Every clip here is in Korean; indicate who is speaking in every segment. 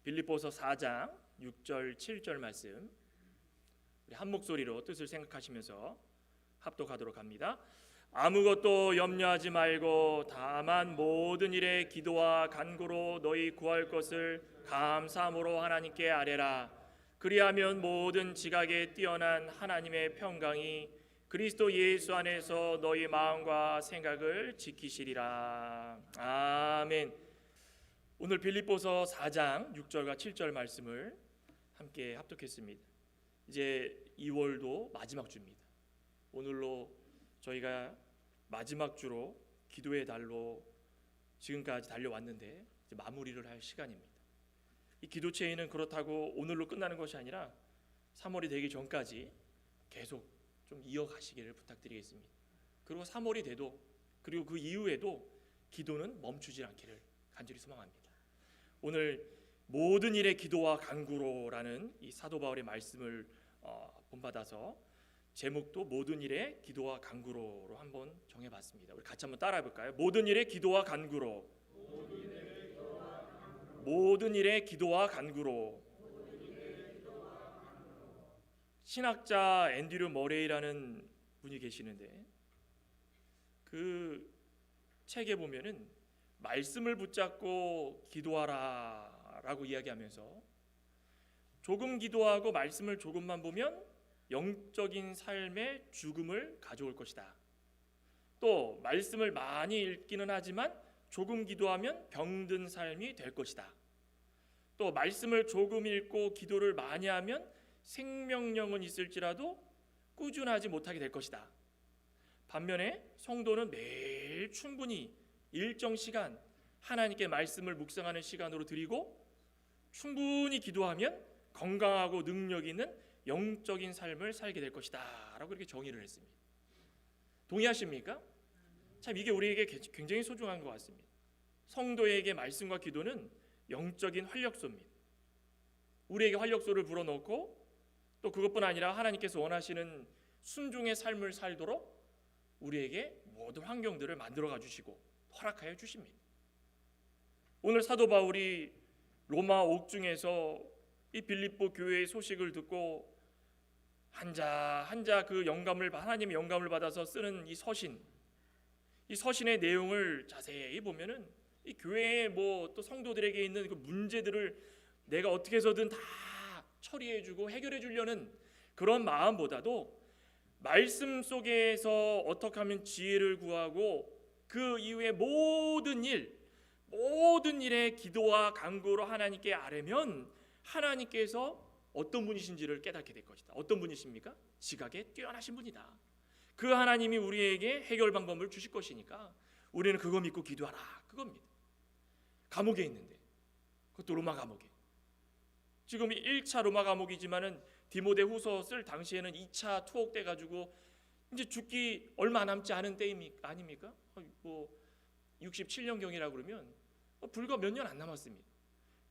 Speaker 1: 빌립보서 4장 6절 7절 말씀 우리 한 목소리로 뜻을 생각하시면서 합독하도록 합니다. 아무것도 염려하지 말고 다만 모든 일에 기도와 간구로 너희 구할 것을 감사함으로 하나님께 아뢰라. 그리하면 모든 지각에 뛰어난 하나님의 평강이 그리스도 예수 안에서 너희 마음과 생각을 지키시리라. 아멘. 오늘 빌립보서 4장 6절과 7절 말씀을 함께 합독했습니다. 이제 2월도 마지막 주입니다. 오늘로 저희가 마지막 주로 기도의 달로 지금까지 달려왔는데 이제 마무리를 할 시간입니다. 이 기도체인은 그렇다고 오늘로 끝나는 것이 아니라 3월이 되기 전까지 계속 좀 이어가시기를 부탁드리겠습니다. 그리고 3월이 돼도 그리고 그 이후에도 기도는 멈추지 않기를 간절히 소망합니다. 오늘 모든 일에 기도와 간구로라는 이 사도 바울의 말씀을 본받아서 제목도 모든 일에 기도와 간구로로 한번 정해봤습니다. 우리 같이 한번 따라해 볼까요? 모든 일에 기도와 간구로. 모든 일에 기도와 간구로. 신학자 앤드류 머레이라는 분이 계시는데 그 책에 보면은 말씀을 붙잡고 기도하라라고 이야기하면서 조금 기도하고 말씀을 조금만 보면 영적인 삶의 죽음을 가져올 것이다. 또 말씀을 많이 읽기는 하지만 조금 기도하면 병든 삶이 될 것이다. 또 말씀을 조금 읽고 기도를 많이 하면 생명력은 있을지라도 꾸준하지 못하게 될 것이다. 반면에 성도는 매일 충분히 일정 시간 하나님께 말씀을 묵상하는 시간으로 드리고 충분히 기도하면 건강하고 능력 있는 영적인 삶을 살게 될 것이다 라고 이렇게 정의를 했습니다. 동의하십니까? 참 이게 우리에게 굉장히 소중한 것 같습니다. 성도에게 말씀과 기도는 영적인 활력소입니다. 우리에게 활력소를 불어넣고 또 그것뿐 아니라 하나님께서 원하시는 순종의 삶을 살도록 우리에게 모든 환경들을 만들어 주시고 허락하여 주십니다. 오늘 사도 바울이 로마 옥중에서 이 빌립보 교회의 소식을 듣고 한자 그 하나님의 영감을 받아서 쓰는 이 서신의 내용을 자세히 보면은 이 교회의 또 성도들에게 있는 그 문제들을 내가 어떻게 해서든 다 처리해주고 해결해주려는 그런 마음보다도 말씀 속에서 어떻게 하면 지혜를 구하고 그 이후에 모든 일에 기도와 간구로 하나님께 아뢰면 하나님께서 어떤 분이신지를 깨닫게 될 것이다. 어떤 분이십니까? 지각에 뛰어나신 분이다. 그 하나님이 우리에게 해결 방법을 주실 것이니까 우리는 그거 믿고 기도하라. 그겁니다. 감옥에 있는데 그것도 로마 감옥에 지금 1차 로마 감옥이지만은 디모데 후서 쓸 당시에는 2차 투옥돼 가지고 이제 죽기 얼마 남지 않은 때 아닙니까? 67년경이라 그러면 불과 몇 년 안 남았습니다.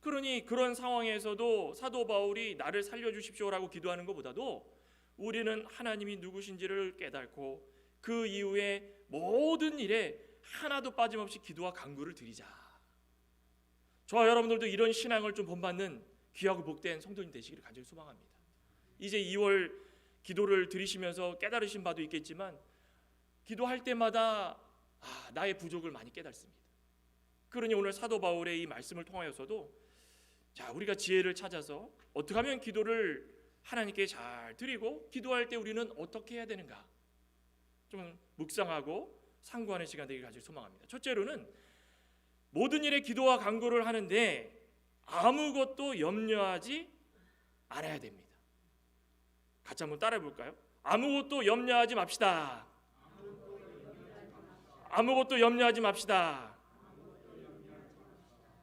Speaker 1: 그러니 그런 상황에서도 사도 바울이 나를 살려주십시오라고 기도하는 것보다도 우리는 하나님이 누구신지를 깨닫고 그 이후에 모든 일에 하나도 빠짐없이 기도와 간구를 드리자. 저와 여러분들도 이런 신앙을 좀 본받는 귀하고 복된 성도님 되시기를 간절히 소망합니다. 이제 2월 기도를 드리시면서 깨달으신 바도 있겠지만 기도할 때마다 나의 부족을 많이 깨닫습니다. 그러니 오늘 사도 바울의 이 말씀을 통하여서도 우리가 지혜를 찾아서 어떻게 하면 기도를 하나님께 잘 드리고 기도할 때 우리는 어떻게 해야 되는가 좀 묵상하고 상고하는 시간 되기를 간절히 소망합니다. 첫째로는 모든 일에 기도와 간구를 하는데 아무것도 염려하지 않아야 됩니다. 같이 한번 따라해 볼까요? 아무것도 염려하지 맙시다. 아무것도 염려하지 맙시다.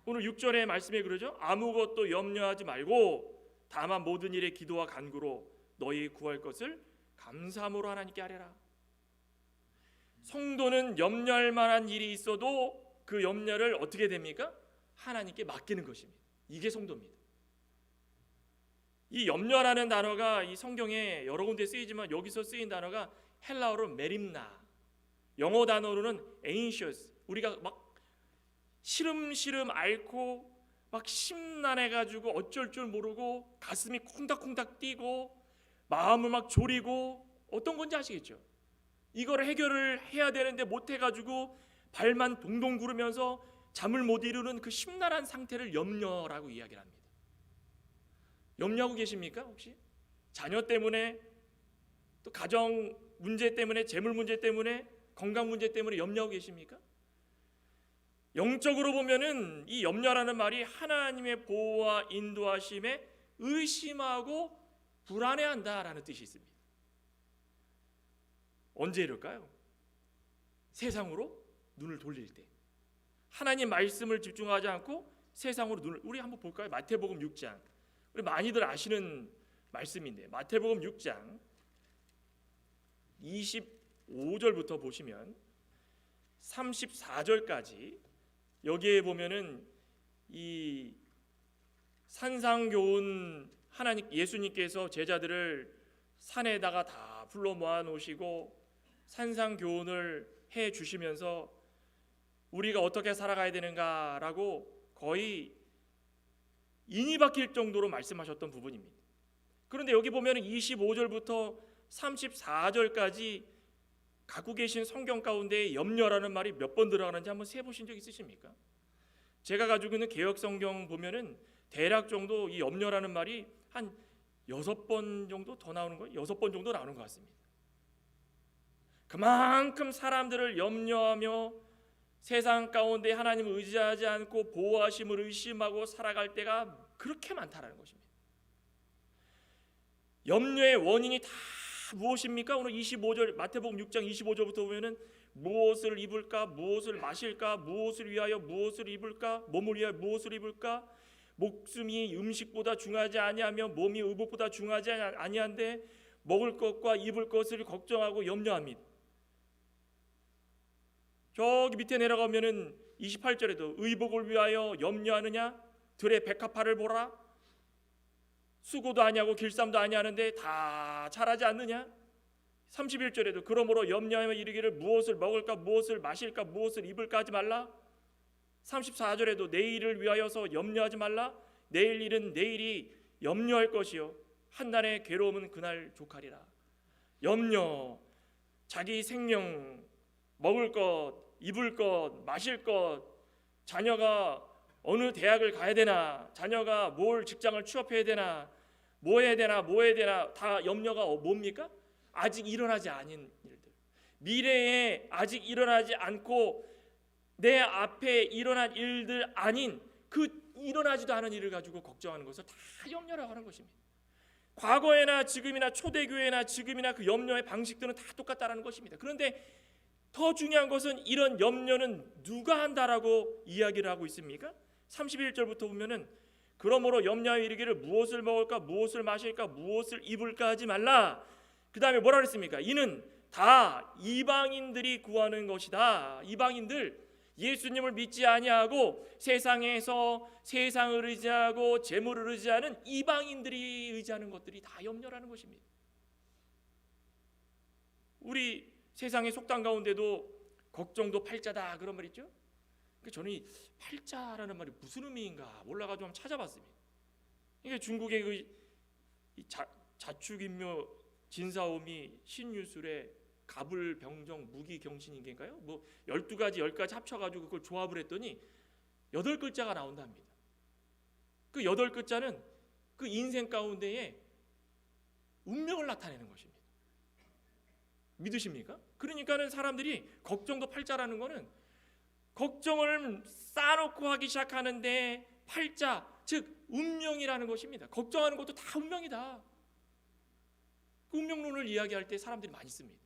Speaker 1: 오늘 6절의 말씀에 그러죠. 아무것도 염려하지 말고 다만 모든 일에 기도와 간구로 너희 구할 것을 감사함으로 하나님께 아뢰라. 성도는 염려할 만한 일이 있어도 그 염려를 어떻게 됩니까? 하나님께 맡기는 것입니다. 이게 성도입니다. 이 염려라는 단어가 이 성경에 여러 군데 쓰이지만 여기서 쓰인 단어가 헬라어로 메림나, 영어 단어로는 anxious, 우리가 막 시름시름 앓고 막 심란해가지고 어쩔 줄 모르고 가슴이 콩닥콩닥 뛰고 마음을 막 졸이고, 어떤 건지 아시겠죠? 이걸 해결을 해야 되는데 못해가지고 발만 동동 구르면서 잠을 못 이루는 그 심란한 상태를 염려라고 이야기를 합니다. 염려하고 계십니까? 혹시 자녀 때문에, 또 가정 문제 때문에, 재물 문제 때문에, 건강 문제 때문에 염려하고 계십니까? 영적으로 보면은 이 염려라는 말이 하나님의 보호와 인도하심에 의심하고 불안해한다라는 뜻이 있습니다. 언제 이럴까요? 세상으로 눈을 돌릴 때, 하나님 말씀을 집중하지 않고 세상으로 눈을, 우리 한번 볼까요? 마태복음 6장, 우리 많이들 아시는 말씀인데 마태복음 6장 25절부터 보시면 34절까지, 여기에 보면은 이 산상교훈, 하나님 예수님께서 제자들을 산에다가 다 불러 모아 놓으시고 산상교훈을 해 주시면서 우리가 어떻게 살아가야 되는가라고 거의 인이 박힐 정도로 말씀하셨던 부분입니다. 그런데 여기 보면 25절부터 34절까지 갖고 계신 성경 가운데 염려라는 말이 몇 번 들어가는지 한번 세보신 적 있으십니까? 제가 가지고 있는 개역 성경 보면은 대략 정도 이 염려라는 말이 한 6번 정도 더 나오는 거예요. 6번 정도 나오는 것 같습니다. 그만큼 사람들을 염려하며 세상 가운데 하나님을 의지하지 않고 보호하심을 의심하고 살아갈 때가 그렇게 많다라는 것입니다. 염려의 원인이 다 무엇입니까? 오늘 25절 마태복음 6장 25절부터 보면은 무엇을 입을까, 무엇을 마실까, 무엇을 위하여 무엇을 입을까, 몸을 위하여 무엇을 입을까, 목숨이 음식보다 중하지 아니하며 몸이 의복보다 중하지 아니한데 먹을 것과 입을 것을 걱정하고 염려합니다. 저기 밑에 내려가면은 28절에도 의복을 위하여 염려하느냐, 들의 백합화를 보라, 수고도 아니하고 길쌈도 아니하는데 다 자라지 않느냐. 31절에도 그러므로 염려하며 이르기를 무엇을 먹을까, 무엇을 마실까, 무엇을 입을까 하지 말라. 34절에도 내일을 위하여서 염려하지 말라. 내일 일은 내일이 염려할 것이요 한날의 괴로움은 그날 족하리라. 염려, 자기 생명, 먹을 것, 입을 것, 마실 것, 자녀가 어느 대학을 가야 되나, 자녀가 뭘 직장을 취업해야 되나, 뭐 해야 되나 다 염려가 뭡니까? 아직 일어나지 않은 일들, 미래에 아직 일어나지 않고 내 앞에 일어난 일들 아닌 그 일어나지도 않은 일을 가지고 걱정하는 것을 다 염려라고 하는 것입니다. 과거에나 지금이나 초대교회나 지금이나 그 염려의 방식들은 다 똑같다라는 것입니다. 그런데 더 중요한 것은 이런 염려는 누가 한다라고 이야기를 하고 있습니까? 31절부터 보면은 그러므로 염려하여 이르기를 무엇을 먹을까, 무엇을 마실까, 무엇을 입을까 하지 말라. 그 다음에 뭐라 그랬습니까? 이는 다 이방인들이 구하는 것이다. 이방인들, 예수님을 믿지 아니하고 세상에서 세상을 의지하고 재물을 의지하는 이방인들이 의지하는 것들이 다 염려라는 것입니다. 우리 세상의 속담 가운데도 걱정도 팔자다 그런 말 있죠? 저는 이 팔자라는 말이 무슨 의미인가 몰라가지고 한번 찾아봤습니다. 이게 중국의 그 자축인묘 진사오미 신유술의 가불병정 무기경신인가요? 뭐 12가지 10가지 합쳐가지고 그걸 조합을 했더니 8글자가 나온답니다. 그 8글자는 그 인생 가운데에 운명을 나타내는 것입니다. 믿으십니까? 그러니까는 사람들이 걱정도 팔자라는 거는 걱정을 쌓아놓고 하기 시작하는데 팔자, 즉 운명이라는 것입니다. 걱정하는 것도 다 운명이다. 그 운명론을 이야기할 때 사람들이 많이 씁니다.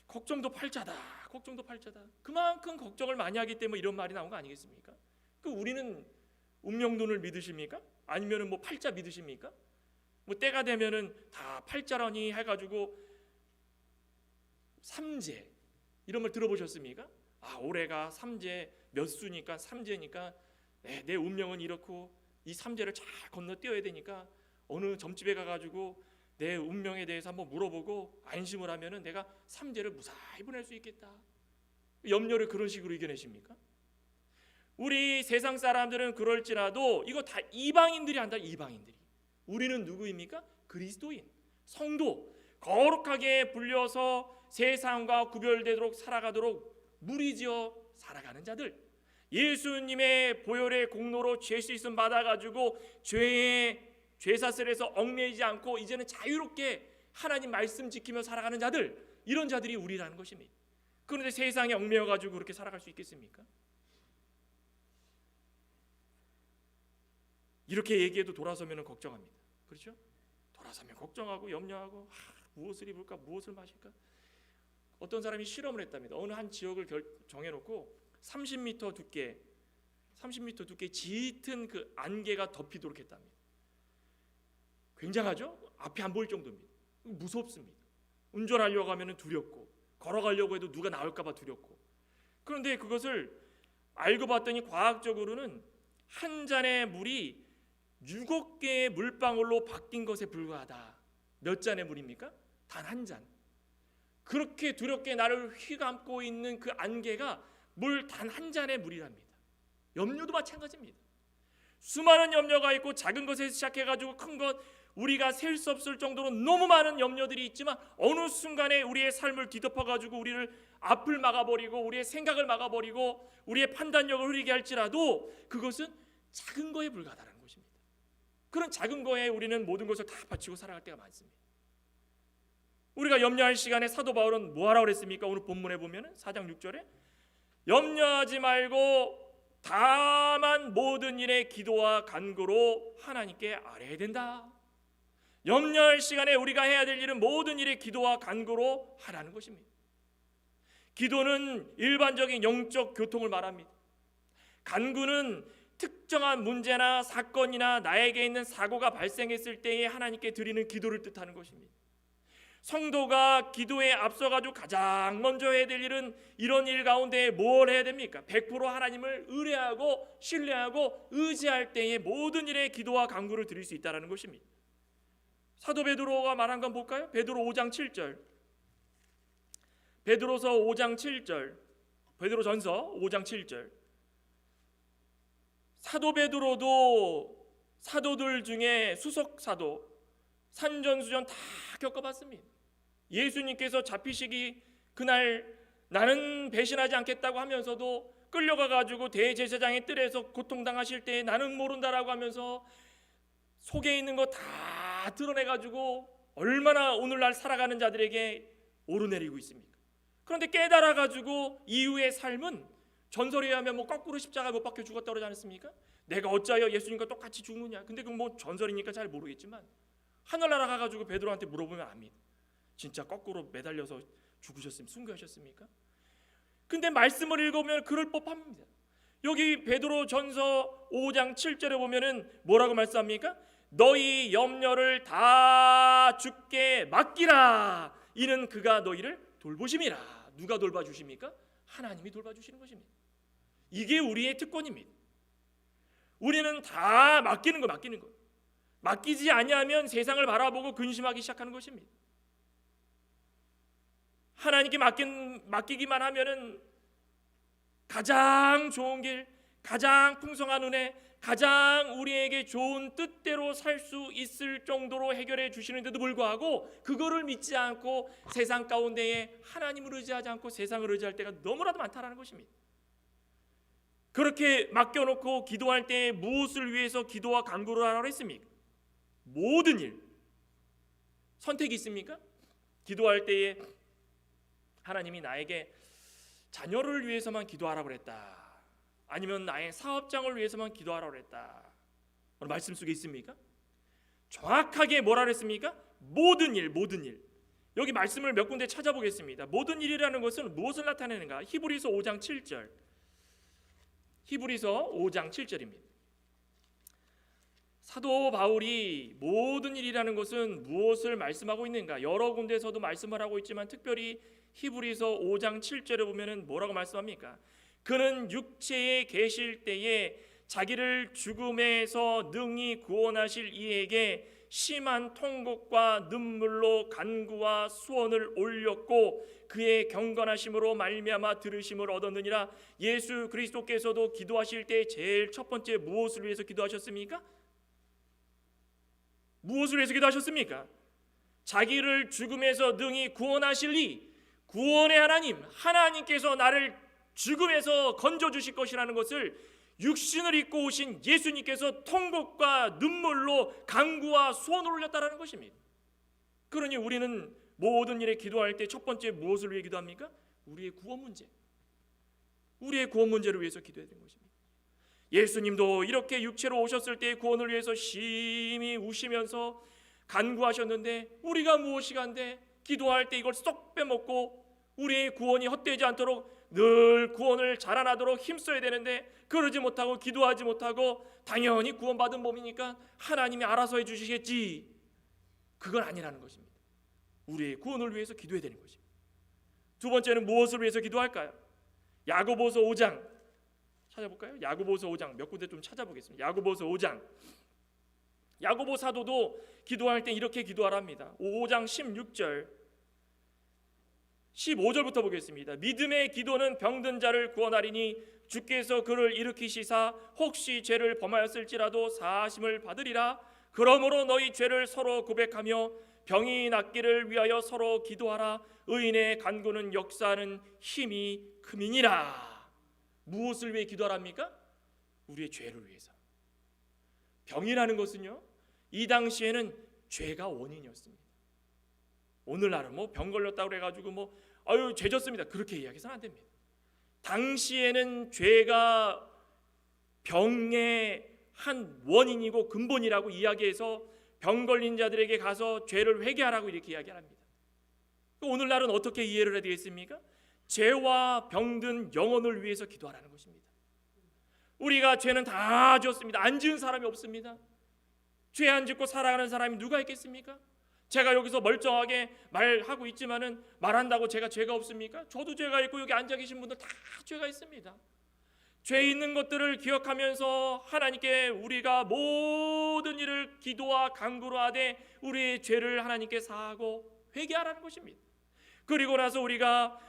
Speaker 1: 걱정도 팔자다. 걱정도 팔자다. 그만큼 걱정을 많이 하기 때문에 이런 말이 나온 거 아니겠습니까? 그 우리는 운명론을 믿으십니까? 아니면은 뭐 팔자 믿으십니까? 뭐 때가 되면은 다 팔자라니 해가지고 삼재 이런 말 들어보셨습니까? 아, 올해가 삼재 몇 수니까 삼재니까 내 운명은 이렇고 이 삼재를 잘 건너뛰어야 되니까 어느 점집에 가가지고 내 운명에 대해서 한번 물어보고 안심을 하면은 내가 삼재를 무사히 보낼 수 있겠다. 염려를 그런 식으로 이겨내십니까? 우리 세상 사람들은 그럴지라도 이거 다 이방인들이 한다. 이방인들이. 우리는 누구입니까? 그리스도인, 성도, 거룩하게 불려서 세상과 구별되도록 살아가도록 무리지어 살아가는 자들, 예수님의 보혈의 공로로 죄 씻음 받아가지고 죄의 죄사슬에서 얽매이지 않고 이제는 자유롭게 하나님 말씀 지키며 살아가는 자들, 이런 자들이 우리라는 것입니다. 그런데 세상에 얽매여가지고 그렇게 살아갈 수 있겠습니까? 이렇게 얘기해도 돌아서면 걱정합니다. 그렇죠? 돌아서면 걱정하고 염려하고 무엇을 입을까, 무엇을 마실까. 어떤 사람이 실험을 했답니다. 어느 한 지역을 정해놓고 30m 두께 짙은 그 안개가 덮이도록 했답니다. 굉장하죠? 앞이 안 보일 정도입니다. 무섭습니다. 운전하려고 하면 두렵고, 걸어가려고 해도 누가 나올까 봐 두렵고. 그런데 그것을 알고 봤더니 과학적으로는 한 잔의 물이 7 개의 물방울로 바뀐 것에 불과하다. 몇 잔의 물입니까? 단 한 잔. 그렇게 두렵게 나를 휘감고 있는 그 안개가 물 단 한 잔의 물이랍니다. 염려도 마찬가지입니다. 수많은 염려가 있고 작은 것에서 시작해가지고 큰 것, 우리가 셀 수 없을 정도로 너무 많은 염려들이 있지만 어느 순간에 우리의 삶을 뒤덮어가지고 우리를 앞을 막아버리고 우리의 생각을 막아버리고 우리의 판단력을 흐리게 할지라도 그것은 작은 거에 불과하다는 것입니다. 그런 작은 거에 우리는 모든 것을 다 바치고 살아갈 때가 많습니다. 우리가 염려할 시간에 사도 바울은 뭐하라고 그랬습니까? 오늘 본문에 보면 4장 6절에 염려하지 말고 다만 모든 일에 기도와 간구로 하나님께 아뢰야 된다. 염려할 시간에 우리가 해야 될 일은 모든 일에 기도와 간구로 하라는 것입니다. 기도는 일반적인 영적 교통을 말합니다. 간구는 특정한 문제나 사건이나 나에게 있는 사고가 발생했을 때에 하나님께 드리는 기도를 뜻하는 것입니다. 성도가 기도에 앞서가지고 가장 먼저 해야 될 일은 이런 일 가운데 뭘 해야 됩니까? 100% 하나님을 의뢰하고 신뢰하고 의지할 때에 모든 일에 기도와 간구를 드릴 수 있다는 것입니다. 사도 베드로가 말한 건 볼까요? 베드로 5장 7절. 베드로서 5장 7절. 베드로전서 5장 7절. 사도 베드로도 사도들 중에 수석 사도, 산전수전 다 겪어봤습니다. 예수님께서 잡히시기 그날 나는 배신하지 않겠다고 하면서도 끌려가가지고 대제사장의 뜰에서 고통당하실 때 나는 모른다라고 하면서 속에 있는 거 다 드러내가지고 얼마나 오늘날 살아가는 자들에게 오르내리고 있습니까? 그런데 깨달아가지고 이후의 삶은 전설에 의하면 뭐 거꾸로 십자가 못 박혀 죽었다고 그러지 않습니까? 내가 어찌하여 예수님과 똑같이 죽느냐. 근데 그건 뭐 전설이니까 잘 모르겠지만 하늘나라 가가지고 베드로한테 물어보면 압니다. 진짜 거꾸로 매달려서 죽으셨습니까? 순교하셨습니까? 근데 말씀을 읽으면 그럴 법합니다. 여기 베드로 전서 5장 7절에 보면은 뭐라고 말씀합니까? 너희 염려를 다 주께 맡기라. 이는 그가 너희를 돌보심이라. 누가 돌봐주십니까? 하나님이 돌봐주시는 것입니다. 이게 우리의 특권입니다. 우리는 다 맡기는 거. 맡기지 아니하면 세상을 바라보고 근심하기 시작하는 것입니다. 하나님께 맡기기만 하면은 가장 좋은 길, 가장 풍성한 은혜, 가장 우리에게 좋은 뜻대로 살 수 있을 정도로 해결해 주시는데도 불구하고 그거를 믿지 않고 세상 가운데에 하나님을 의지하지 않고 세상을 의지할 때가 너무나도 많다라는 것입니다. 그렇게 맡겨놓고 기도할 때 무엇을 위해서 기도와 간구를 하라고 했습니까? 모든 일. 선택이 있습니까? 기도할 때에 하나님이 나에게 자녀를 위해서만 기도하라고 그랬다. 아니면 나의 사업장을 위해서만 기도하라고 그랬다. 오늘 말씀 속에 있습니까? 정확하게 뭐라 그랬습니까? 모든 일. 여기 말씀을 몇 군데 찾아보겠습니다. 모든 일이라는 것은 무엇을 나타내는가? 히브리서 5장 7절. 히브리서 5장 7절입니다. 사도 바울이 모든 일이라는 것은 무엇을 말씀하고 있는가? 여러 군데서도 말씀을 하고 있지만 특별히 히브리서 5장 7절에 보면은 뭐라고 말씀합니까? 그는 육체에 계실 때에 자기를 죽음에서 능히 구원하실 이에게 심한 통곡과 눈물로 간구와 수원을 올렸고 그의 경건하심으로 말미암아 들으심을 얻었느니라. 예수 그리스도께서도 기도하실 때 제일 첫 번째 무엇을 위해서 기도하셨습니까? 무엇을 위해서 기도하셨습니까? 자기를 죽음에서 능히 구원하실 이 구원의 하나님께서 나를 죽음에서 건져주실 것이라는 것을 육신을 입고 오신 예수님께서 통곡과 눈물로 간구와 소원을 올렸다라는 것입니다. 그러니 우리는 모든 일에 기도할 때 첫 번째 무엇을 위해 기도합니까? 우리의 구원 문제를 위해서 기도해야 되는 것입니다. 예수님도 이렇게 육체로 오셨을 때의 구원을 위해서 심히 우시면서 간구하셨는데 우리가 무엇이간데 기도할 때 이걸 쏙 빼먹고 우리의 구원이 헛되지 않도록 늘 구원을 자라나도록 힘써야 되는데 그러지 못하고 기도하지 못하고 당연히 구원받은 몸이니까 하나님이 알아서 해주시겠지, 그건 아니라는 것입니다. 우리의 구원을 위해서 기도해야 되는 것입니다. 두 번째는 무엇을 위해서 기도할까요? 야고보서 5장 찾아볼까요? 야고보서 5장 몇 군데 좀 찾아보겠습니다. 야고보서 5장. 야고보 사도도 기도할 때 이렇게 기도하랍니다. 5장 16절 15절부터 보겠습니다. 믿음의 기도는 병든 자를 구원하리니 주께서 그를 일으키시사 혹시 죄를 범하였을지라도 사하심을 받으리라. 그러므로 너희 죄를 서로 고백하며 병이 낫기를 위하여 서로 기도하라. 의인의 간구는 역사하는 힘이 큼이니라. 무엇을 위해 기도하랍니까? 우리의 죄를 위해서. 병이라는 것은요, 이 당시에는 죄가 원인이었습니다. 오늘날은 병 걸렸다고 그래가지고 죄 졌습니다, 그렇게 이야기해서는 안 됩니다. 당시에는 죄가 병의 한 원인이고 근본이라고 이야기해서 병 걸린 자들에게 가서 죄를 회개하라고 이렇게 이야기합니다. 오늘날은 어떻게 이해를 해야 되겠습니까? 죄와 병든 영혼을 위해서 기도하라는 것입니다. 우리가 죄는 다 지었습니다. 안 지은 사람이 없습니다. 죄 안 짓고 살아가는 사람이 누가 있겠습니까? 제가 여기서 멀쩡하게 말하고 있지만은 말한다고 제가 죄가 없습니까? 저도 죄가 있고 여기 앉아 계신 분들 다 죄가 있습니다. 죄 있는 것들을 기억하면서 하나님께 우리가 모든 일을 기도와 간구로 하되 우리의 죄를 하나님께 사하고 회개하라는 것입니다. 그리고 나서 우리가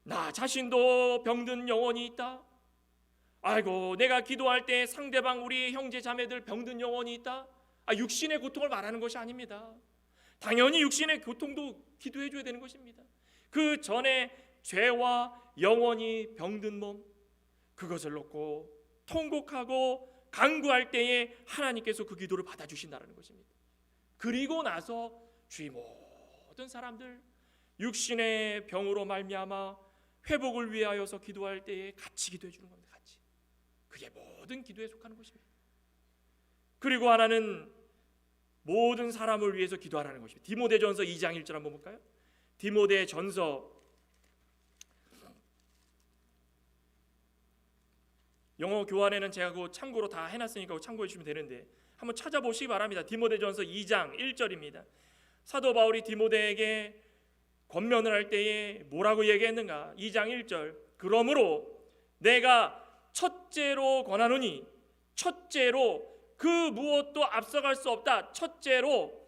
Speaker 1: 나 자신도 병든 영혼이 있다. 아이고, 내가 기도할 때 상대방 우리 형제 자매들 병든 영혼이 있다. 육신의 고통을 말하는 것이 아닙니다. 당연히 육신의 고통도 기도해 줘야 되는 것입니다. 그 전에 죄와 영원히 병든 몸, 그것을 놓고 통곡하고 간구할 때에 하나님께서 그 기도를 받아주신다는 것입니다. 그리고 나서 주위 모든 사람들 육신의 병으로 말미암아 회복을 위하여서 기도할 때에 같이 기도해 주는 겁니다. 같이. 그게 모든 기도에 속하는 것입니다. 그리고 하나는 모든 사람을 위해서 기도하라는 것입니다. 디모데전서 2장 1절 한번 볼까요? 디모데전서, 영어 교환에는 제가 그 참고로 다 해놨으니까 참고해 주시면 되는데 한번 찾아보시기 바랍니다. 디모데전서 2장 1절입니다. 사도 바울이 디모데에게 권면을 할 때에 뭐라고 얘기했는가? 2장 1절. 그러므로 내가 첫째로 권하노니, 첫째로 그 무엇도 앞서갈 수 없다. 첫째로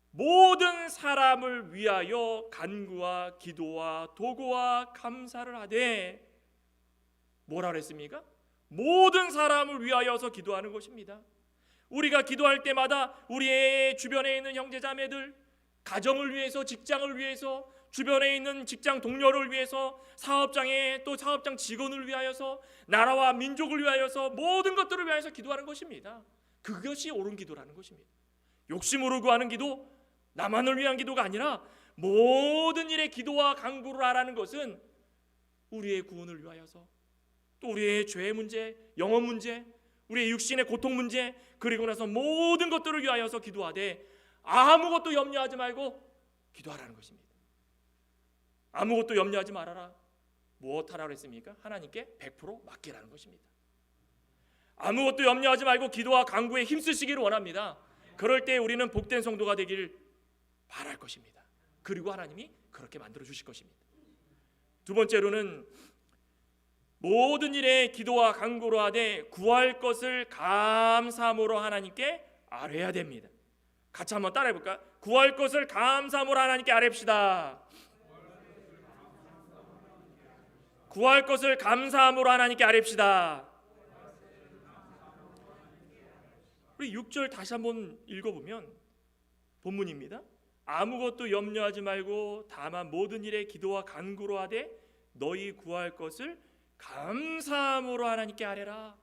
Speaker 1: 모든 사람을 위하여 간구와 기도와 도구와 감사를 하되, 뭐라 그랬습니까? 모든 사람을 위하여서 기도하는 것입니다. 우리가 기도할 때마다 우리의 주변에 있는 형제자매들, 가정을 위해서, 직장을 위해서, 주변에 있는 직장 동료를 위해서, 사업장에 또 사업장 직원을 위하여서, 나라와 민족을 위하여서, 모든 것들을 위하여서 기도하는 것입니다. 그것이 옳은 기도라는 것입니다. 욕심으로 구하는 기도, 나만을 위한 기도가 아니라 모든 일에 기도와 간구를 하라는 것은 우리의 구원을 위하여서, 또 우리의 죄의 문제, 영혼 문제, 우리의 육신의 고통 문제, 그리고 나서 모든 것들을 위하여서 기도하되 아무것도 염려하지 말고 기도하라는 것입니다. 아무것도 염려하지 말아라. 무엇하라고 했습니까? 하나님께 100% 맡기라는 것입니다. 아무것도 염려하지 말고 기도와 간구에 힘쓰시기를 원합니다. 그럴 때 우리는 복된 성도가 되길 바랄 것입니다. 그리고 하나님이 그렇게 만들어 주실 것입니다. 두 번째로는 모든 일에 기도와 간구로 하되 구할 것을 감사함으로 하나님께 아뢰어야 됩니다. 같이 한번 따라해 볼까요? 구할 것을 감사함으로 하나님께 아뢰읍시다. 구할 것을 감사함으로 하나님께 아뢰읍시다. 우리 6절 다시 한번 읽어보면 본문입니다. 아무것도 염려하지 말고 다만 모든 일에 기도와 간구로 하되 너희 구할 것을 감사함으로 하나님께 아뢰라.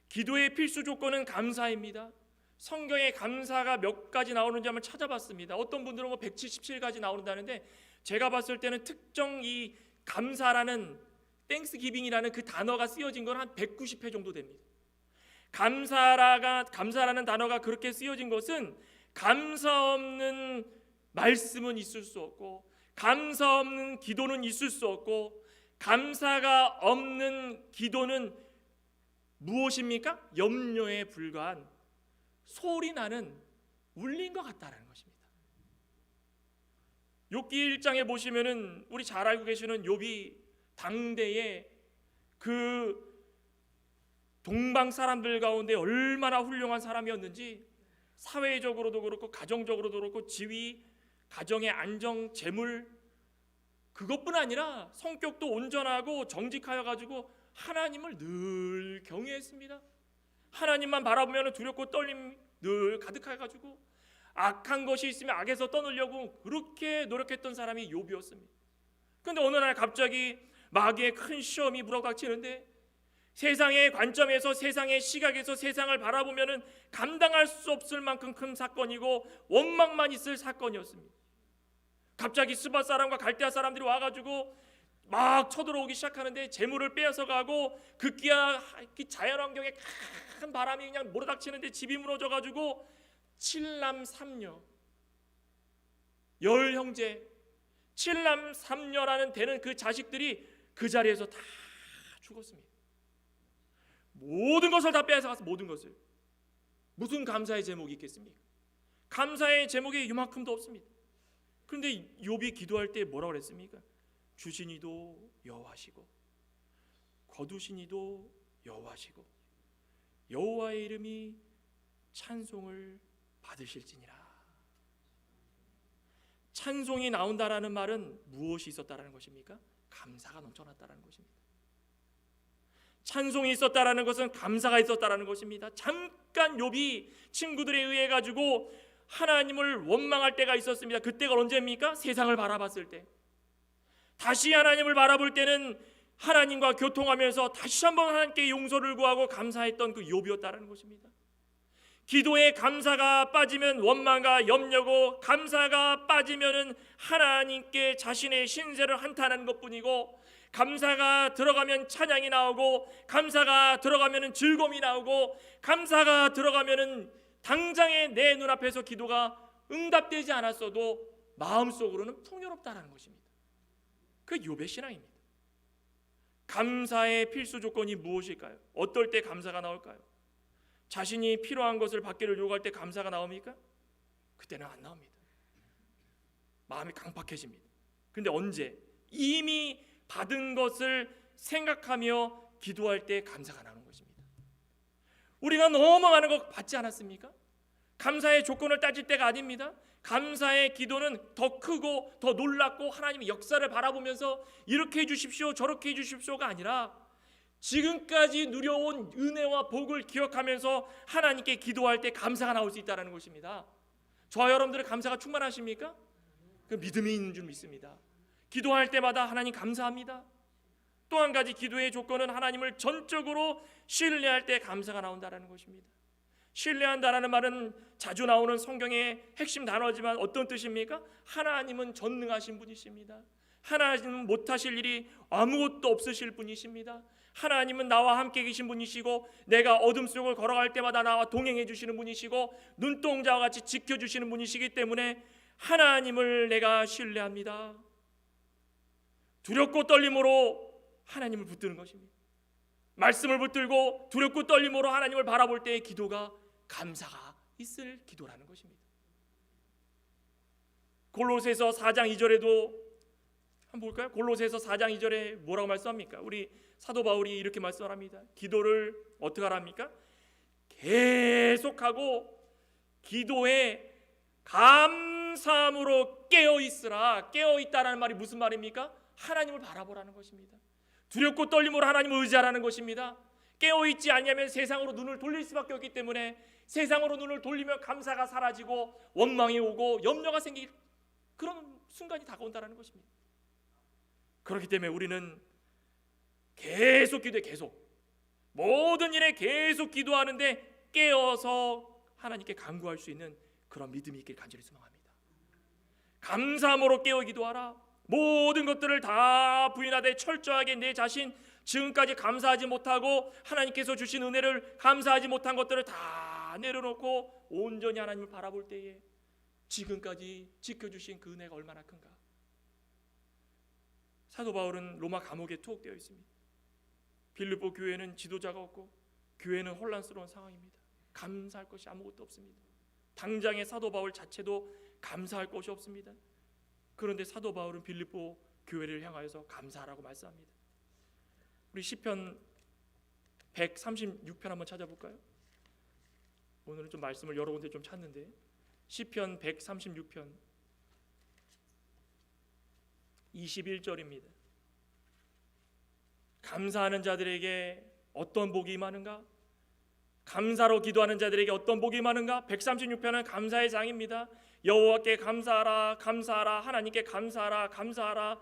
Speaker 1: 기도의 필수 조건은 감사입니다. 성경에 감사가 몇 가지 나오는지 한번 찾아봤습니다. 어떤 분들은 177가지 나오는다는데 제가 봤을 때는 특정 이 감사라는 땡스기빙이라는 그 단어가 쓰여진 건 한 190회 정도 됩니다. 감사라는 단어가 그렇게 쓰여진 것은 감사 없는 말씀은 있을 수 없고 감사 없는 기도는 있을 수 없고 감사가 없는 기도는 무엇입니까? 염려에 불과한 소리 나는 울린 것 같다라는 것입니다. 욥기 1장에 보시면은 우리 잘 알고 계시는 욥이 당대의 그 동방 사람들 가운데 얼마나 훌륭한 사람이었는지 사회적으로도 그렇고 가정적으로도 그렇고 지위, 가정의 안정, 재물 그것뿐 아니라 성격도 온전하고 정직하여 가지고 하나님을 늘 경외했습니다. 하나님만 바라보면 두렵고 떨림 늘 가득해 가지고 악한 것이 있으면 악에서 떠나려고 그렇게 노력했던 사람이 욥이었습니다. 그런데 어느 날 갑자기 마귀의 큰 시험이 불어닥치는데 세상의 관점에서 세상의 시각에서 세상을 바라보면 감당할 수 없을 만큼 큰 사건이고 원망만 있을 사건이었습니다. 갑자기 스바 사람과 갈대아 사람들이 와가지고 막 쳐들어오기 시작하는데 재물을 빼앗아 가고 급기야 자연환경에 큰 바람이 그냥 몰아닥치는데 집이 무너져가지고 7남 3녀 10형제 7남 3녀라는 되는 그 자식들이 그 자리에서 다 죽었습니다. 모든 것을 다 빼앗아가서 모든 것을. 무슨 감사의 제목이 있겠습니까? 감사의 제목이 이만큼도 없습니다. 그런데 욥이 기도할 때 뭐라고 그랬습니까? 주시니도 여호와시고 거두시니도 여호와시고 여호와의 이름이 찬송을 받으실지니라. 찬송이 나온다라는 말은 무엇이 있었다라는 것입니까? 감사가 넘쳐났다라는 것입니다. 찬송이 있었다라는 것은 감사가 있었다라는 것입니다. 잠깐 욥이 친구들에 의해 가지고 하나님을 원망할 때가 있었습니다. 그때가 언제입니까? 세상을 바라봤을 때. 다시 하나님을 바라볼 때는 하나님과 교통하면서 다시 한번 하나님께 용서를 구하고 감사했던 그 욥이었다라는 것입니다. 기도에 감사가 빠지면 원망과 염려고 감사가 빠지면은 하나님께 자신의 신세를 한탄하는 것뿐이고 감사가 들어가면 찬양이 나오고 감사가 들어가면은 즐거움이 나오고 감사가 들어가면은 당장에 내 눈앞에서 기도가 응답되지 않았어도 마음속으로는 풍요롭다라는 것입니다. 그 욥의 신앙입니다. 감사의 필수 조건이 무엇일까요? 어떨 때 감사가 나올까요? 자신이 필요한 것을 받기를 요구할 때 감사가 나옵니까? 그때는 안 나옵니다. 마음이 강팍해집니다. 그런데 언제? 이미 받은 것을 생각하며 기도할 때 감사가 나오는 것입니다. 우리가 너무 많은 것 받지 않았습니까? 감사의 조건을 따질 때가 아닙니다. 감사의 기도는 더 크고 더 놀랍고 하나님의 역사를 바라보면서 이렇게 해주십시오 저렇게 해주십시오가 아니라 지금까지 누려온 은혜와 복을 기억하면서 하나님께 기도할 때 감사가 나올 수 있다는 것입니다. 저와 여러분들의 감사가 충만하십니까? 그 믿음이 있는 줄 믿습니다. 기도할 때마다 하나님 감사합니다. 또 한 가지 기도의 조건은 하나님을 전적으로 신뢰할 때 감사가 나온다는 것입니다. 신뢰한다라는 말은 자주 나오는 성경의 핵심 단어지만 어떤 뜻입니까? 하나님은 전능하신 분이십니다. 하나님은 못하실 일이 아무것도 없으실 분이십니다. 하나님은 나와 함께 계신 분이시고 내가 어둠 속을 걸어갈 때마다 나와 동행해 주시는 분이시고 눈동자와 같이 지켜주시는 분이시기 때문에 하나님을 내가 신뢰합니다. 두렵고 떨림으로 하나님을 붙드는 것입니다. 말씀을 붙들고 두렵고 떨림으로 하나님을 바라볼 때의 기도가 감사가 있을 기도라는 것입니다. 골로새서 4장 2절에도 한번 볼까요? 골로새서 4장 2절에 뭐라고 말씀합니까? 우리 사도 바울이 이렇게 말씀합니다. 기도를 어떻게 하랍니까? 계속하고 기도에 감사함으로 깨어 있으라. 깨어 있다라는 말이 무슨 말입니까? 하나님을 바라보라는 것입니다. 두렵고 떨림으로 하나님을 의지하라는 것입니다. 깨어 있지 않으면 세상으로 눈을 돌릴 수밖에 없기 때문에 세상으로 눈을 돌리면 감사가 사라지고 원망이 오고 염려가 생길 그런 순간이 다가온다는 것입니다. 그렇기 때문에 우리는 계속 기도해, 계속 모든 일에 계속 기도하는데 깨어서 하나님께 간구할 수 있는 그런 믿음이 있길 간절히 소망합니다. 감사함으로 깨어 기도하라. 모든 것들을 다 부인하되 철저하게 내 자신 지금까지 감사하지 못하고 하나님께서 주신 은혜를 감사하지 못한 것들을 다 내려놓고 온전히 하나님을 바라볼 때에 지금까지 지켜주신 그 은혜가 얼마나 큰가. 사도 바울은 로마 감옥에 투옥되어 있습니다. 빌립보 교회는 지도자가 없고 교회는 혼란스러운 상황입니다. 감사할 것이 아무것도 없습니다. 당장의 사도 바울 자체도 감사할 것이 없습니다. 그런데 사도 바울은 빌립보 교회를 향하여서 감사하라고 말씀합니다. 우리 시편 136편 한번 찾아볼까요? 오늘은 좀 말씀을 여러 군데 좀 찾는데 시편 136편 21절입니다. 감사하는 자들에게 어떤 복이 임하는가? 감사로 기도하는 자들에게 어떤 복이 임하는가? 136편은 감사의 장입니다. 여호와께 감사하라, 감사하라, 하나님께 감사하라, 감사하라.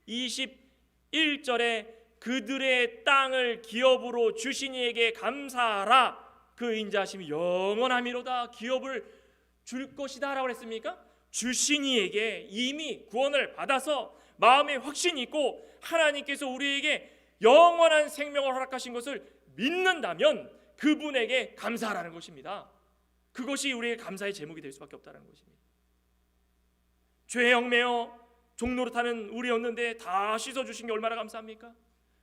Speaker 1: 21절에 그들의 땅을 기업으로 주신 이에게 감사하라. 그 인자하심이 영원함이로다. 기업을 줄 것이다 라고 했습니까? 주신 이에게 이미 구원을 받아서 마음에 확신이 있고 하나님께서 우리에게 영원한 생명을 허락하신 것을 믿는다면 그분에게 감사하라는 것입니다. 그것이 우리의 감사의 제목이 될 수밖에 없다는 것입니다. 죄에 얽매여 종노릇하는 우리였는데 다 씻어주신 게 얼마나 감사합니까?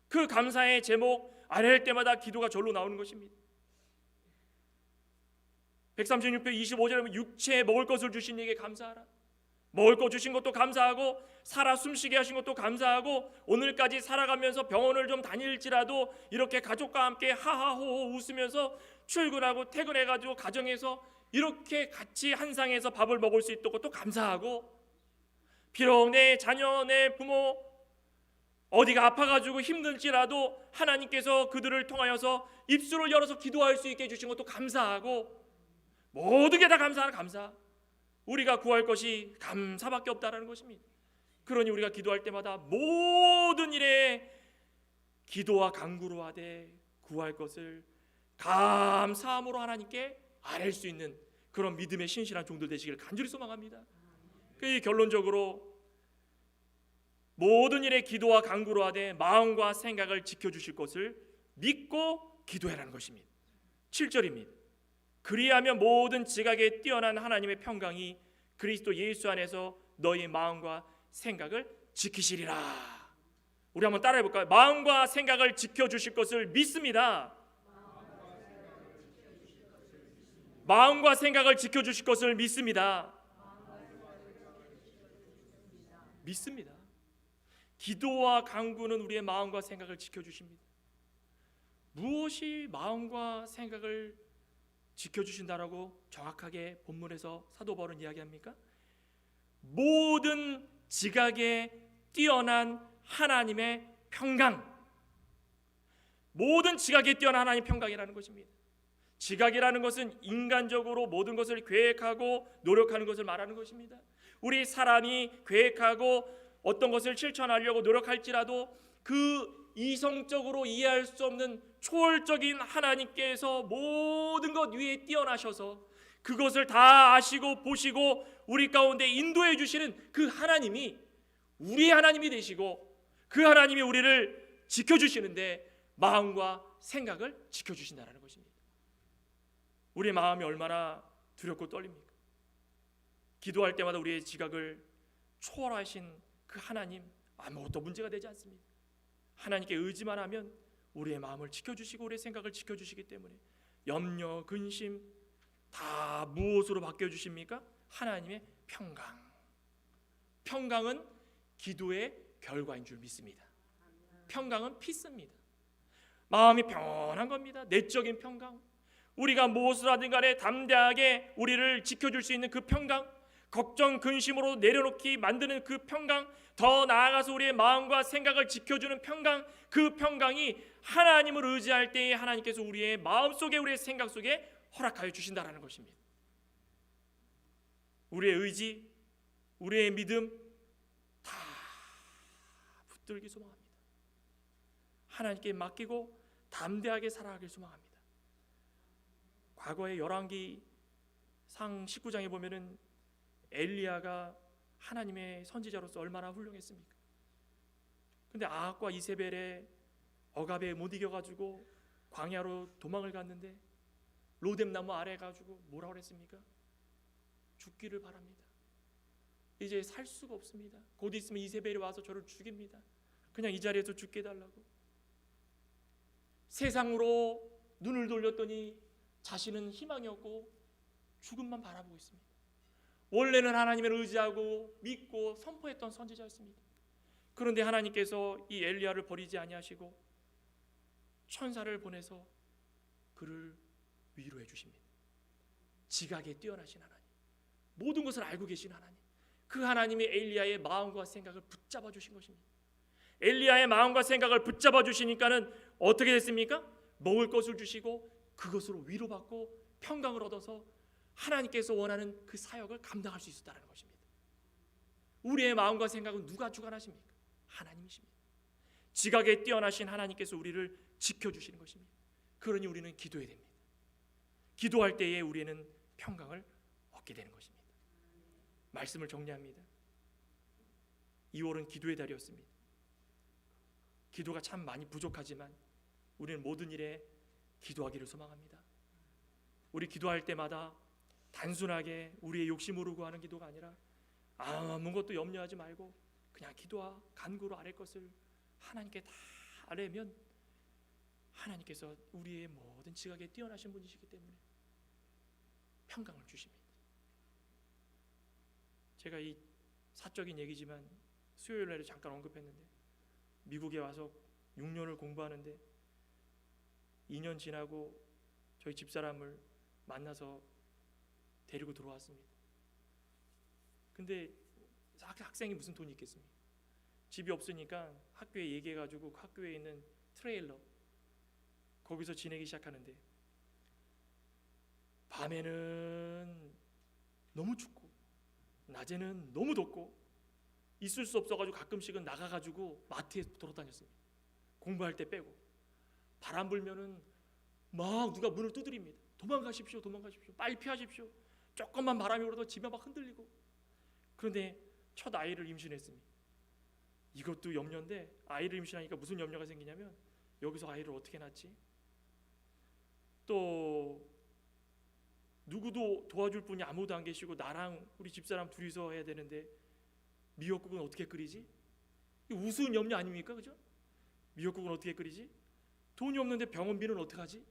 Speaker 1: 그 감사의 제목 아뢰할 때마다 기도가 절로 나오는 것입니다. 136편 25절에 보면 육체에 먹을 것을 주신 이에게 감사하라. 먹을 것 주신 것도 감사하고 살아 숨쉬게 하신 것도 감사하고 오늘까지 살아가면서 병원을 좀 다닐지라도 이렇게 가족과 함께 하하호호 웃으면서 출근하고 퇴근해가지고 가정에서 이렇게 같이 한 상에서 밥을 먹을 수 있도록 또 감사하고 비록 내 자녀 내 부모 어디가 아파가지고 힘들지라도 하나님께서 그들을 통하여서 입술을 열어서 기도할 수 있게 해주신 것도 감사하고 모든 게 다 감사하라. 감사. 우리가 구할 것이 감사밖에 없다라는 것입니다. 그러니 우리가 기도할 때마다 모든 일에 기도와 간구로 하되 구할 것을 감사함으로 하나님께 아뢰 수 있는 그런 믿음의 신실한 종들 되시기를 간절히 소망합니다. 결론적으로 모든 일에 기도와 간구로 하되 마음과 생각을 지켜주실 것을 믿고 기도해라는 것입니다. 7절입니다. 그리하면 모든 지각에 뛰어난 하나님의 평강이 그리스도 예수 안에서 너희 마음과 생각을 지키시리라. 우리 한번 따라해 볼까요? 마음과 생각을 지켜주실 것을 믿습니다. 마음과 생각을 지켜주실 것을 믿습니다. 믿습니다. 기도와 간구는 우리의 마음과 생각을 지켜주십니다. 무엇이 마음과 생각을 지켜주신다라고 정확하게 본문에서 사도 바울은 이야기합니까? 모든 지각에 뛰어난 하나님의 평강. 모든 지각에 뛰어난 하나님의 평강이라는 것입니다. 지각이라는 것은 인간적으로 모든 것을 계획하고 노력하는 것을 말하는 것입니다. 우리 사람이 계획하고 어떤 것을 실천하려고 노력할지라도 그 이성적으로 이해할 수 없는 초월적인 하나님께서 모든 것 위에 뛰어나셔서 그것을 다 아시고 보시고 우리 가운데 인도해 주시는 그 하나님이 우리의 하나님이 되시고 그 하나님이 우리를 지켜주시는데 마음과 생각을 지켜주신다는 것입니다. 우리의 마음이 얼마나 두렵고 떨립니까? 기도할 때마다 우리의 지각을 초월하신 그 하나님 아무것도 문제가 되지 않습니다. 하나님께 의지만 하면 우리의 마음을 지켜주시고 우리의 생각을 지켜주시기 때문에 염려, 근심 다 무엇으로 바뀌어주십니까? 하나님의 평강. 평강은 기도의 결과인 줄 믿습니다. 평강은 피스입니다. 마음이 평안한 겁니다. 내적인 평강. 우리가 무엇을 하든 간에 담대하게 우리를 지켜줄 수 있는 그 평강, 걱정 근심으로 내려놓기 만드는 그 평강, 더 나아가서 우리의 마음과 생각을 지켜주는 평강, 그 평강이 하나님을 의지할 때에 하나님께서 우리의 마음속에, 우리의 생각 속에 허락하여 주신다라는 것입니다. 우리의 의지, 우리의 믿음 다 붙들기 소망합니다. 하나님께 맡기고 담대하게 살아가길 소망합니다. 과거에 열왕기상 19장에 보면은 엘리야가 하나님의 선지자로서 얼마나 훌륭했습니까? 근데 아합과 이세벨의 억압에 못 이겨가지고 광야로 도망을 갔는데 로뎀나무 아래 가지고 뭐라고 그랬습니까? 죽기를 바랍니다. 이제 살 수가 없습니다. 곧 있으면 이세벨이 와서 저를 죽입니다. 그냥 이 자리에서 죽게 해달라고. 세상으로 눈을 돌렸더니 자신은 희망이 없고 죽음만 바라보고 있습니다. 원래는 하나님을 의지하고 믿고 선포했던 선지자였습니다. 그런데 하나님께서 이 엘리야를 버리지 아니하시고 천사를 보내서 그를 위로해 주십니다. 지각에 뛰어나신 하나님, 모든 것을 알고 계신 하나님, 그 하나님이 엘리야의 마음과 생각을 붙잡아 주신 것입니다. 엘리야의 마음과 생각을 붙잡아 주시니까는 어떻게 됐습니까? 먹을 것을 주시고 그것으로 위로받고 평강을 얻어서 하나님께서 원하는 그 사역을 감당할 수 있었다는 것입니다. 우리의 마음과 생각은 누가 주관하십니까? 하나님이십니다. 지각에 뛰어나신 하나님께서 우리를 지켜주시는 것입니다. 그러니 우리는 기도해야 됩니다. 기도할 때에 우리는 평강을 얻게 되는 것입니다. 말씀을 정리합니다. 2월은 기도의 달이었습니다. 기도가 참 많이 부족하지만 우리는 모든 일에 기도하기를 소망합니다. 우리 기도할 때마다 단순하게 우리의 욕심으로 구하는 기도가 아니라 아무것도 염려하지 말고 그냥 기도와 간구로 아뢰 것을 하나님께 다 아뢰면 하나님께서 우리의 모든 지각에 뛰어나신 분이시기 때문에 평강을 주십니다. 제가 이 사적인 얘기지만 수요일 날에 잠깐 언급했는데 미국에 와서 6년을 공부하는데 2년 지나고 저희 집사람을 만나서 데리고 들어왔습니다. 근데 학생이 무슨 돈이 있겠습니까? 집이 없으니까 학교에 얘기해가지고 학교에 있는 트레일러 거기서 지내기 시작하는데 밤에는 너무 춥고 낮에는 너무 덥고 있을 수 없어가지고 가끔씩은 나가가지고 마트에 돌아다녔습니다. 공부할 때 빼고 바람 불면은 막 누가 문을 두드립니다. 도망가십시오, 도망가십시오, 빨리 피하십시오. 조금만 바람이 불어도 집에 막 흔들리고. 그런데 첫 아이를 임신했습니다. 이것도 염려인데 아이를 임신하니까 무슨 염려가 생기냐면 여기서 아이를 어떻게 낳지? 또 누구도 도와줄 분이 아무도 안 계시고 나랑 우리 집사람 둘이서 해야 되는데 미역국은 어떻게 끓이지? 이거 우스운 염려 아닙니까? 그죠? 미역국은 어떻게 끓이지? 돈이 없는데 병원비는 어떡하지?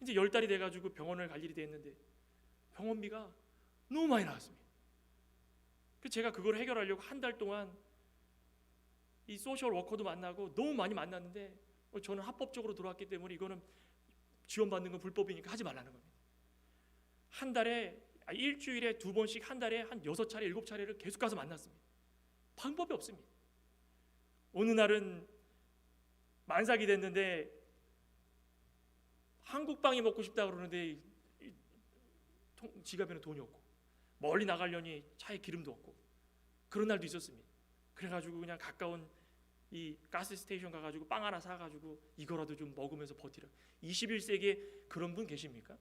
Speaker 1: 이제 10달이 돼가지고 병원을 갈 일이 됐는데 병원비가 너무 많이 나왔습니다. 그래서 제가 그걸 해결하려고 한 달 동안 이 소셜 워커도 만나고 너무 많이 만났는데 저는 합법적으로 들어왔기 때문에 이거는 지원받는 건 불법이니까 하지 말라는 겁니다. 한 달에 일주일에 2번씩 한 달에 한 6차례 7차례를 계속 가서 만났습니다. 방법이 없습니다. 어느 날은 만삭이 됐는데 한국빵이 먹고 싶다 그러는데 지갑에는 돈이 없고 멀리 나가려니 차에 기름도 없고 그런 날도 있었습니다. 그래가지고 그냥 가까운 이 가스 스테이션 가가지고 빵 하나 사가지고 이거라도 좀 먹으면서 버티라. 21세기에 그런 분 계십니까?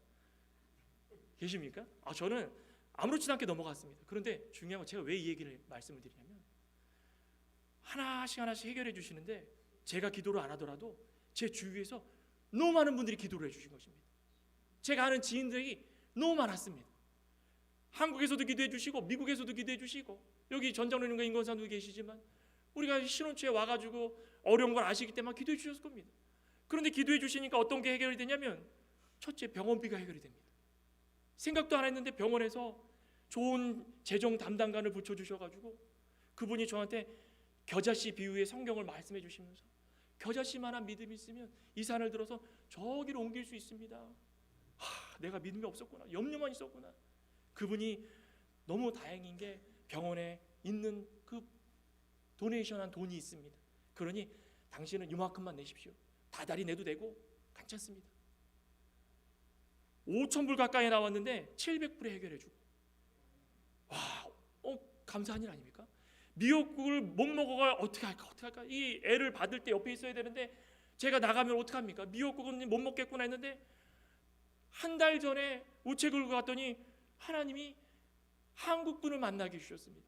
Speaker 1: 계십니까? 저는 아무렇지도 않게 넘어갔습니다. 그런데 중요한 건 제가 왜 이 얘기를 말씀을 드리냐면 하나씩 하나씩 해결해 주시는데 제가 기도를 안 하더라도 제 주위에서 너무 많은 분들이 기도를 해주신 것입니다. 제가 아는 지인들이 너무 많았습니다. 한국에서도 기도해 주시고 미국에서도 기도해 주시고 여기 전장로님과 인권사도 계시지만 우리가 신혼초에 와가지고 어려운 걸 아시기 때문에 기도해 주셨을 겁니다. 그런데 기도해 주시니까 어떤 게 해결이 되냐면 첫째 병원비가 해결이 됩니다. 생각도 안 했는데 병원에서 좋은 재정 담당관을 붙여주셔가지고 그분이 저한테 겨자씨 비유의 성경을 말씀해 주시면서 겨자씨만한 믿음이 있으면 이 산을 들어서 저기로 옮길 수 있습니다. 내가 믿음이 없었구나, 염려만 있었구나. 그분이 너무 다행인 게 병원에 있는 그 도네이션한 돈이 있습니다. 그러니 당신은 이만큼만 내십시오. 다달이 내도 되고 괜찮습니다. 5,000불 가까이 나왔는데 700불에 해결해주고, 감사한 일 아닙니까? 미역국을 못 먹어가 어떻게 할까? 이 애를 받을 때 옆에 있어야 되는데 제가 나가면 어떡합니까? 미역국은 못 먹겠구나 했는데 한 달 전에 우체국을 갔더니 하나님이 한국 분을 만나게 해주셨습니다.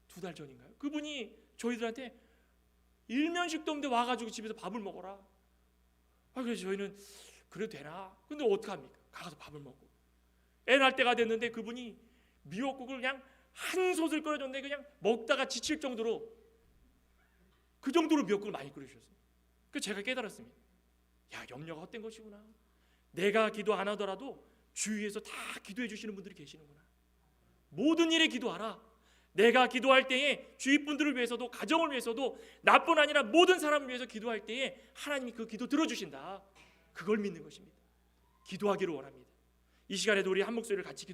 Speaker 1: 2달 전인가요? 그분이 저희들한테 일면식도 없는데 와가지고 집에서 밥을 먹어라. 그래서 저희는 그래도 되나? 근데 어떡합니까? 가서 밥을 먹고 애 낳을 때가 됐는데 그분이 미역국을 그냥 한 솥을 끓여줬는데 그냥 먹다가 지칠 정도로, 그 정도로 미역국을 많이 끓여주셨어요. 그래서 제가 깨달았습니다. 야, 염려가 헛된 것이구나. 내가 기도 안 하더라도 주위에서 다 기도해 주시는 분들이 계시는구나. 모든 일에 기도하라. 내가 기도할 때에 주위 분들을 위해서도, 가정을 위해서도, 나뿐 아니라 모든 사람을 위해서 기도할 때에 하나님이 그 기도 들어주신다. 그걸 믿는 것입니다. 기도하기를 원합니다. 이 시간에도 우리 한 목소리를 같이